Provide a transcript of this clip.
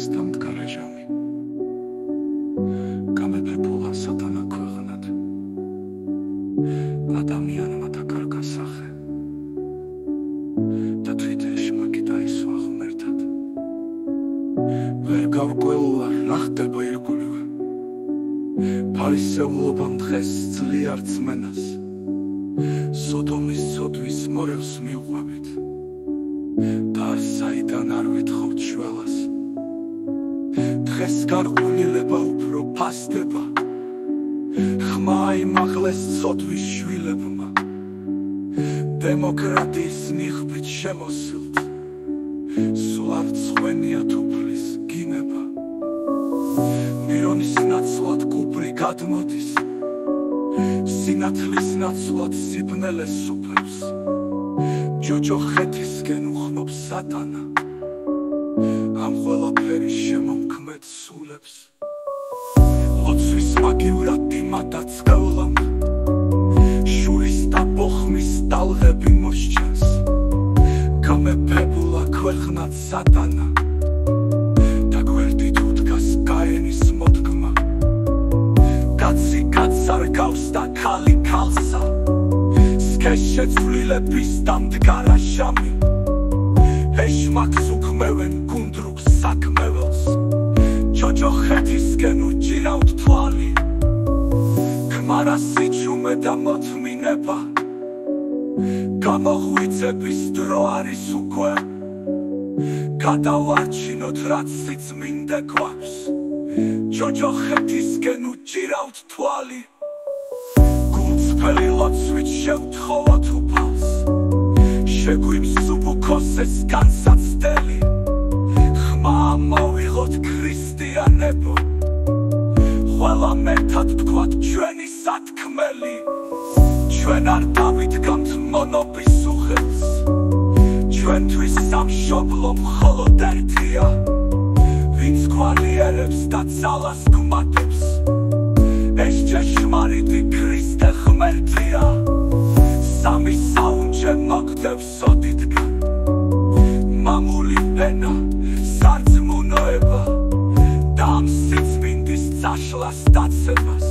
ეს დამდგარა ჟამი გამეფებულა სატანა ქვეყნად ადამიანმა დაკარგა სახე და თვითეშმა კი დაისვა ღმერთად ვერ გავკვეულა რა ხდება ირგვლივ ფარისეულობამ დღეს ძლიარ რწმენას სოდომის სოდვის მორევს მიუყვებით და საიდან არ ვითხოვთ შველას დღეს გარყვნილება უფრო ფასდება ხმა იმაღლეს სოდვის შვილებმა დემოკრატიის ნიღბით შემოსილთ სულავ წვენია თუფლის გინება მირონის ნაცვლად კუპრი გადმოდის სინათლის ნაცვლად სიბნელეს სუფევს ჯოჯოხეთისკენ უხმობს სატანა ამ ყველაფერის შემომქმედ სულებს ლოცვის მაგივრად იმადა წყევლამ შურის და ბოხმის ტალღები მოსჩანს გამეფებულა ქვეყნად სატანა და გვერდით უდგას გაენის მოდგმა კაცი კაცს არ გავს და ქალი ქალსა შეცვლილების დამდგარა ჟამი ეშმაკს უქმევენ გუნდრუგს საქმეველს ჯოჯოხეთისკენ უჭირავთ თვალი ქმარა სიჩუმე და მოთმინება გამოღვიძების დრო არის უკვე გადავარჩინოთ რაც სიწმინდე გვაქვს ჯოჯოხეთისკენ უჭირავთ თვალი გულწრფელი ლოცვით შევთხოვოთ უფალს შეგვიმსუბუქოს ეს განსაცდელი ხმა მოვიღოთ ქრისტიანებო ყველა მეტად ვთქვათ ჩვენი სათქმელი ჩვენ არ დავიდგამთ მონობის უხელს ჩვენთვის სამშობლო მხოლოდ ერთია ვინც გვალიერებს და ძალას გვმატებს ეს ჭეშმარიტი ქრისტე ღმერთია სამი საუნჯე მოგდევს ოდითგან მამული ენა სარწმუნოება და ამ სიწმინდის წაშლას დაცემას